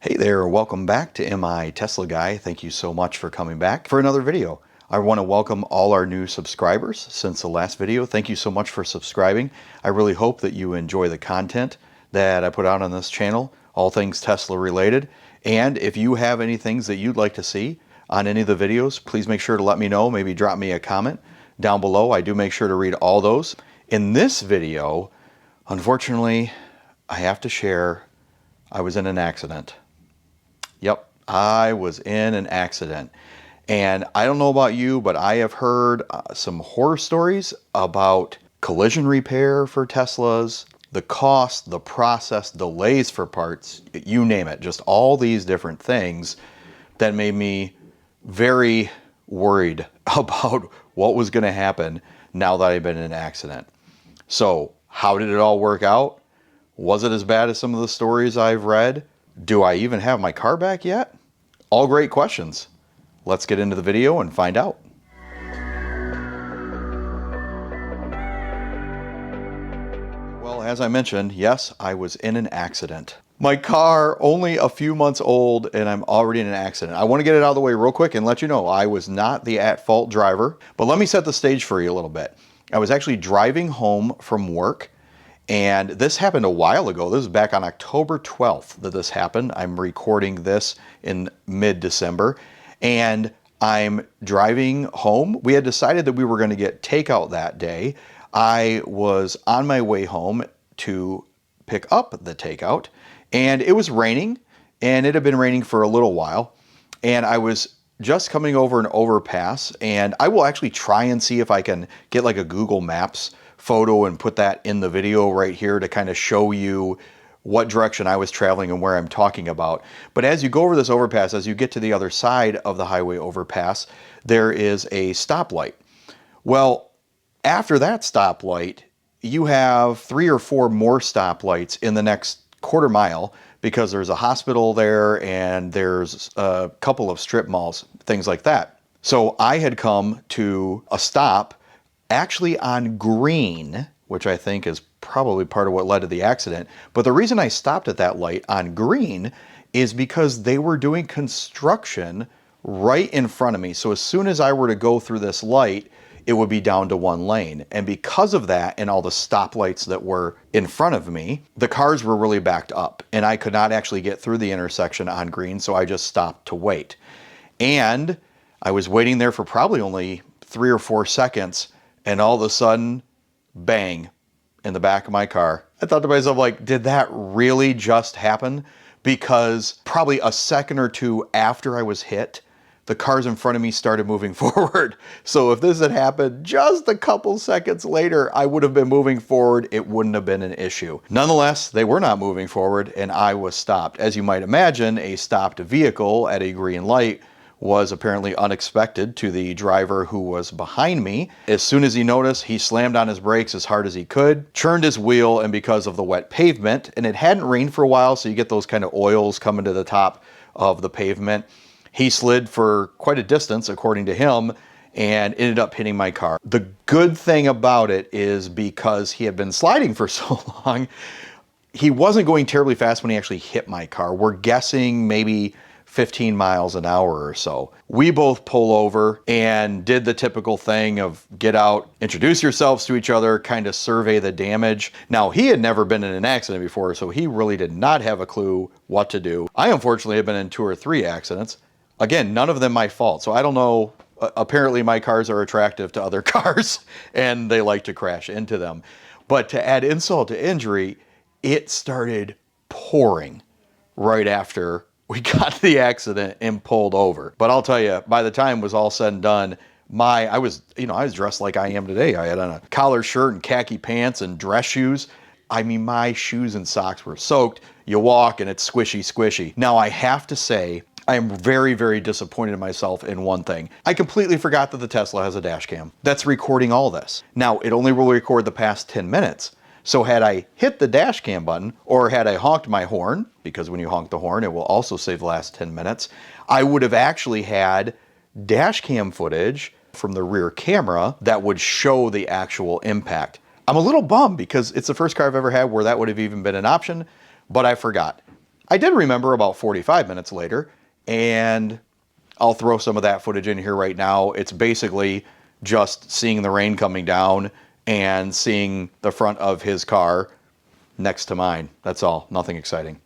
Hey there, welcome back to MI Tesla Guy. Thank you so much for coming back for another video. I want to welcome all our new subscribers since the last video. Thank you so much for subscribing. I really hope that you enjoy the content that I put out on this channel, all things Tesla related. And if you have any things that you'd like to see on any of the videos, please make sure to let me know. Maybe drop me a comment down below. I do make sure to read all those. In this video, unfortunately, I have to share I was in an accident. Yep, I was in an accident. And I don't know about you, but I have heard some horror stories about collision repair for Teslas, the cost, the process, delays for parts, you name it, just all these different things that made me very worried about what was going to happen now that I've been in an accident. So how did it all work out? Was it as bad as some of the stories I've read? Do I even have my car back yet? All great questions. Let's get into the video and find out. Well, as I mentioned, yes, I was in an accident. My car, only a few months old, and I'm already in an accident. I want to get it out of the way real quick and let you know I was not the at-fault driver, but let me set the stage for you a little bit. I was actually driving home from work, and this happened a while ago. This is back on October 12th that this happened. I'm recording this in mid-December, and I'm driving home. We had decided that we were going to get takeout that day. I was on my way home to pick up the takeout, and it was raining, and it had been raining for a little while, and I was just coming over an overpass, and I will actually try and see if I can get like a Google Maps photo and put that in the video right here to kind of show you what direction I was traveling and where I'm talking about. But as you go over this overpass, as you get to the other side of the highway overpass, there is a stoplight. Well, after that stoplight, you have 3 or 4 more stoplights in the next quarter mile because there's a hospital there and there's a couple of strip malls, things like that. So I had come to a stop actually on green, which I think is probably part of what led to the accident. But the reason I stopped at that light on green is because they were doing construction right in front of me. So as soon as I were to go through this light, it would be down to 1 lane. And because of that and all the stoplights that were in front of me, the cars were really backed up and I could not actually get through the intersection on green. So I just stopped to wait. And I was waiting there for probably only 3 or 4 seconds. And all of a sudden, bang, in the back of my car. I thought to myself, like, did that really just happen? Because probably a second or two after I was hit, the cars in front of me started moving forward. So if this had happened just a couple seconds later, I would have been moving forward. It wouldn't have been an issue. Nonetheless, they were not moving forward and I was stopped. As you might imagine, a stopped vehicle at a green light was apparently unexpected to the driver who was behind me. As soon as he noticed, he slammed on his brakes as hard as he could, churned his wheel, and because of the wet pavement, and it hadn't rained for a while, so you get those kind of oils coming to the top of the pavement, he slid for quite a distance, according to him, and ended up hitting my car. The good thing about it is because he had been sliding for so long, he wasn't going terribly fast when he actually hit my car. We're guessing maybe 15 miles an hour or so. We both pull over and did the typical thing of get out, introduce yourselves to each other, kind of survey the damage. Now, he had never been in an accident before, so he really did not have a clue what to do. I unfortunately have been in 2 or 3 accidents. Again, none of them my fault. So I don't know. Apparently my cars are attractive to other cars and they like to crash into them. But to add insult to injury, it started pouring right after we got to the accident and pulled over. But I'll tell you, by the time it was all said and done, I was dressed like I am today. I had on a collar shirt and khaki pants and dress shoes. I mean, my shoes and socks were soaked. You walk and it's squishy, squishy. Now I have to say, I am very, very disappointed in myself in one thing. I completely forgot that the Tesla has a dash cam that's recording all this. Now, it only will record the past 10 minutes. So had I hit the dash cam button or had I honked my horn, because when you honk the horn, it will also save the last 10 minutes, I would have actually had dash cam footage from the rear camera that would show the actual impact. I'm a little bummed because it's the first car I've ever had where that would have even been an option, but I forgot. I did remember about 45 minutes later, and I'll throw some of that footage in here right now. It's basically just seeing the rain coming down and seeing the front of his car next to mine. That's all, nothing exciting.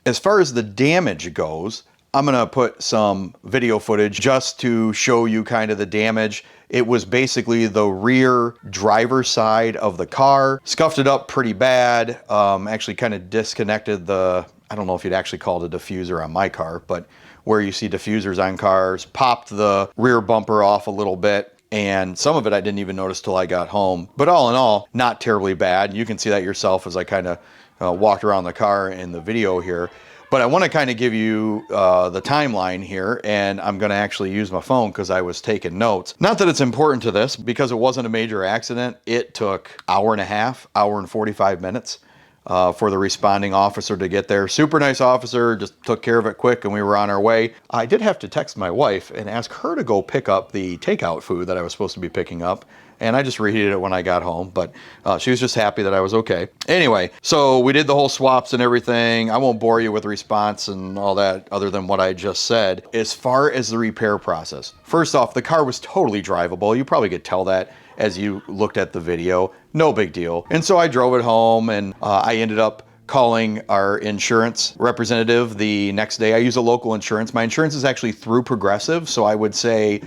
As far as the damage goes, I'm gonna put some video footage just to show you kind of the damage. It was basically the rear driver's side of the car. Scuffed it up pretty bad. Actually kind of disconnected the, I don't know if you'd actually call it a diffuser on my car, but where you see diffusers on cars, popped the rear bumper off a little bit. And some of it I didn't even notice till I got home. But all in all, not terribly bad. You can see that yourself as I kind of walked around the car in the video here. But I want to kind of give you the timeline here, and I'm going to actually use my phone because I was taking notes. Not that it's important to this, because it wasn't a major accident. It took hour and a half, hour and 45 minutes for the responding officer to get there. Super nice officer, just took care of it quick, and we were on our way. I did have to text my wife and ask her to go pick up the takeout food that I was supposed to be picking up. And I just reheated it when I got home, but she was just happy that I was okay. Anyway, so we did the whole swaps and everything. I won't bore you with response and all that other than what I just said. As far as the repair process, first off, the car was totally drivable. You probably could tell that as you looked at the video. No big deal. And so I drove it home, and I ended up calling our insurance representative the next day. I use a local insurance. My insurance is actually through Progressive, so I would say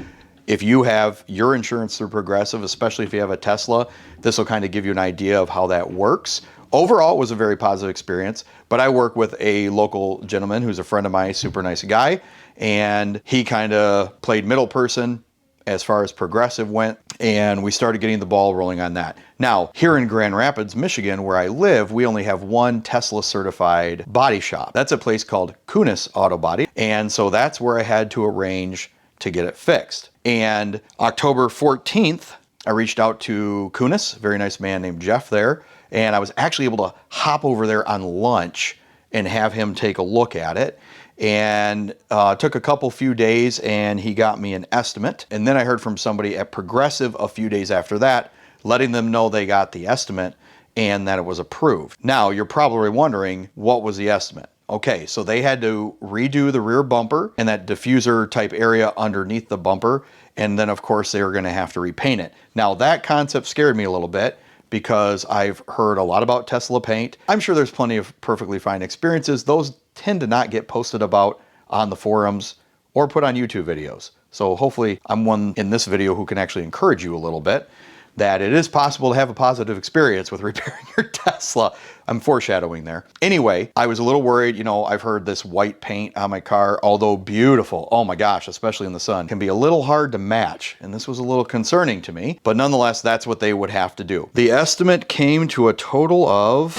if you have your insurance through Progressive, especially if you have a Tesla, this will kind of give you an idea of how that works. Overall, it was a very positive experience, but I work with a local gentleman who's a friend of mine, super nice guy, and he kind of played middle person as far as Progressive went, and we started getting the ball rolling on that. Now, here in Grand Rapids, Michigan, where I live, we only have one Tesla certified body shop. That's a place called Kunis Auto Body, and so that's where I had to arrange to get it fixed. And October 14th, I reached out to Kunis, a very nice man named Jeff there, and I was actually able to hop over there on lunch and have him take a look at it. And took a few days, and he got me an estimate. And then I heard from somebody at Progressive a few days after that, letting them know they got the estimate and that it was approved. Now, you're probably wondering, what was the estimate? Okay, so they had to redo the rear bumper and that diffuser type area underneath the bumper. And then, of course, they were going to have to repaint it. Now, that concept scared me a little bit, because I've heard a lot about Tesla paint. I'm sure there's plenty of perfectly fine experiences. Those tend to not get posted about on the forums or put on YouTube videos. So hopefully I'm one in this video who can actually encourage you a little bit that it is possible to have a positive experience with repairing your Tesla. I'm foreshadowing there. Anyway, I was a little worried. You know, I've heard this white paint on my car, although beautiful, oh my gosh, especially in the sun, can be a little hard to match. And this was a little concerning to me, but nonetheless, that's what they would have to do. The estimate came to a total of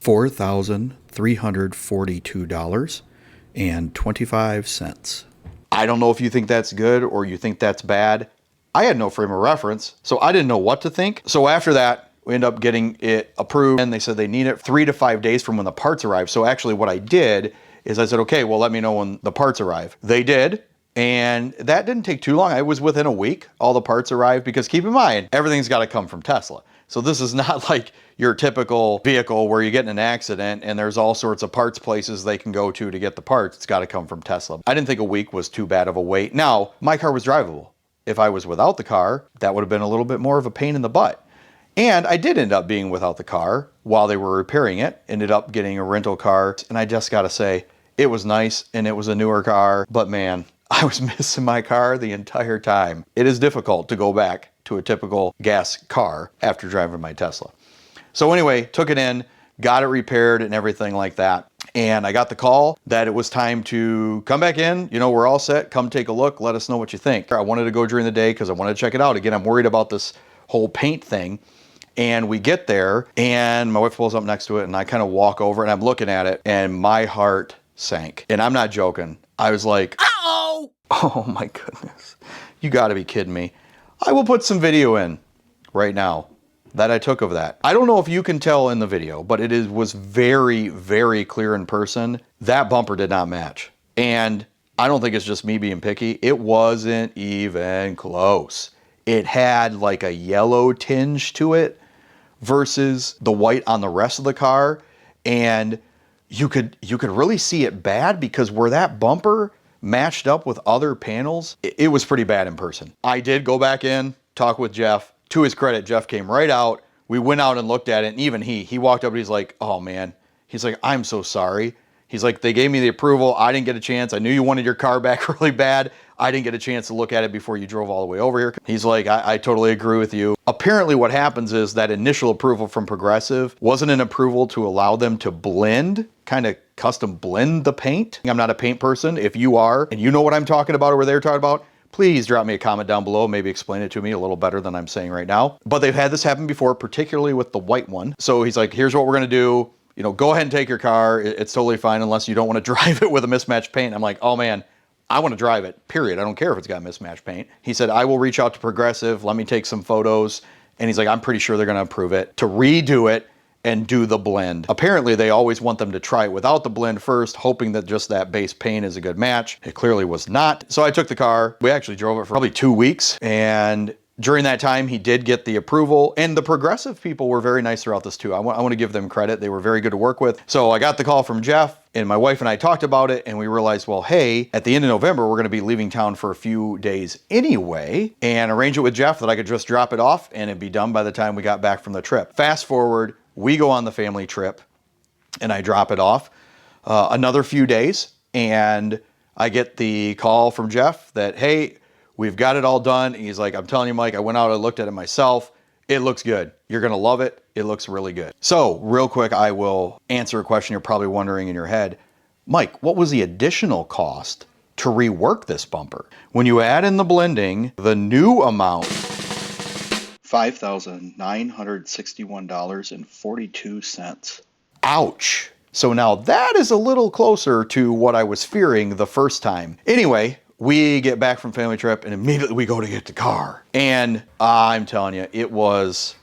$4,342.25. I don't know if you think that's good or you think that's bad. I had no frame of reference, so I didn't know what to think. So after that, we ended up getting it approved, and they said they need it 3 to 5 days from when the parts arrive. So actually what I did is I said, okay, well, let me know when the parts arrive. They did, and that didn't take too long. I was within a week, all the parts arrived, because keep in mind, everything's got to come from Tesla. So this is not like your typical vehicle where you get in an accident and there's all sorts of parts places they can go to get the parts. It's got to come from Tesla. I didn't think a week was too bad of a wait. Now, my car was drivable. If I was without the car, that would have been a little bit more of a pain in the butt. And I did end up being without the car while they were repairing it, ended up getting a rental car. And I just got to say, it was nice and it was a newer car, but man, I was missing my car the entire time. It is difficult to go back to a typical gas car after driving my Tesla. So anyway, took it in, got it repaired and everything like that. And I got the call that it was time to come back in. You know, we're all set. Come take a look. Let us know what you think. I wanted to go during the day because I wanted to check it out. Again, I'm worried about this whole paint thing. And we get there and my wife pulls up next to it and I kind of walk over and I'm looking at it and my heart sank. And I'm not joking. I was like, oh, oh my goodness. You got to be kidding me. I will put some video in right now that I took of that. I don't know if you can tell in the video, but it was very, very clear in person. That bumper did not match. And I don't think it's just me being picky. It wasn't even close. It had like a yellow tinge to it versus the white on the rest of the car. And you could really see it bad because where that bumper matched up with other panels, it was pretty bad in person. I did go back in, talk with Jeff. To his credit, Jeff came right out. We went out and looked at it, and even he walked up and he's like, oh man, he's like, I'm so sorry. He's like, they gave me the approval. I didn't get a chance. I knew you wanted your car back really bad. I didn't get a chance to look at it before you drove all the way over here. He's like, I totally agree with you. Apparently what happens is that initial approval from Progressive wasn't an approval to allow them to blend, kind of custom blend the paint. I'm not a paint person. If you are, and you know what I'm talking about or what they're talking about, please drop me a comment down below, maybe explain it to me a little better than I'm saying right now. But they've had this happen before, particularly with the white one. So he's like, here's what we're gonna do. You know, go ahead and take your car. It's totally fine unless you don't want to drive it with a mismatched paint. I'm like, oh man, I want to drive it, period. I don't care if it's got mismatched paint. He said, I will reach out to Progressive. Let me take some photos. And he's like, I'm pretty sure they're going to approve it to redo it and do the blend. Apparently they always want them to try it without the blend first, hoping that just that base paint is a good match. It clearly was not. So I took the car. We actually drove it for probably 2 weeks. And during that time, he did get the approval, and the Progressive people were very nice throughout this too. I want to give them credit. They were very good to work with. So I got the call from Jeff, and my wife and I talked about it, and we realized, well, hey, at the end of November, we're going to be leaving town for a few days anyway, and arrange it with Jeff that I could just drop it off and it'd be done by the time we got back from the trip. Fast forward, we go on the family trip, and I drop it off another few days, and I get the call from Jeff that, hey, we've got it all done. He's like, I'm telling you, Mike, I went out and looked at it myself. It looks good. You're going to love it. It looks really good. So real quick, I will answer a question you're probably wondering in your head. Mike, what was the additional cost to rework this bumper? When you add in the blending, the new amount, $5,961.42. Ouch. So now that is a little closer to what I was fearing the first time. Anyway, we get back from family trip and immediately we go to get the car. And I'm telling you, it was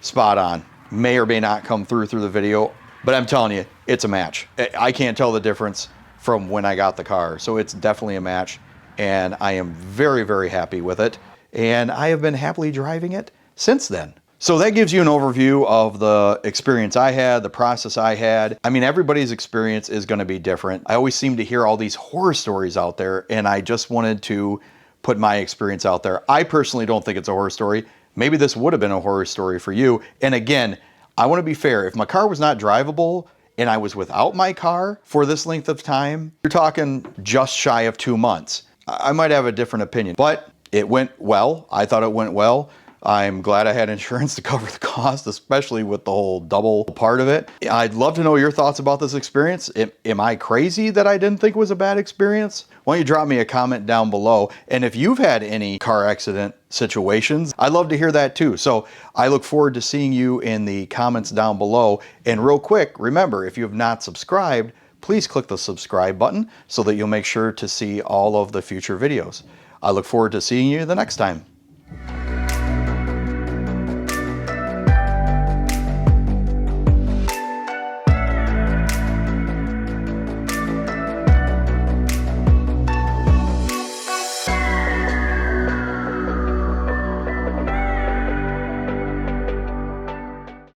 spot on. May or may not come through the video, but I'm telling you, it's a match. I can't tell the difference from when I got the car. So it's definitely a match, and I am very, very happy with it. And I have been happily driving it since then. So that gives you an overview of the experience I had, the process I had. I mean, everybody's experience is going to be different. I always seem to hear all these horror stories out there, and I just wanted to put my experience out there. I personally don't think it's a horror story. Maybe this would have been a horror story for you. And again, I want to be fair. If my car was not drivable and I was without my car for this length of time, you're talking just shy of 2 months. I might have a different opinion, but it went well. I thought it went well. I'm glad I had insurance to cover the cost, especially with the whole double part of it. I'd love to know your thoughts about this experience. Am I crazy that I didn't think it was a bad experience? Why don't you drop me a comment down below? And if you've had any car accident situations, I'd love to hear that too. So I look forward to seeing you in the comments down below. And real quick, remember, if you have not subscribed, please click the subscribe button so that you'll make sure to see all of the future videos. I look forward to seeing you the next time.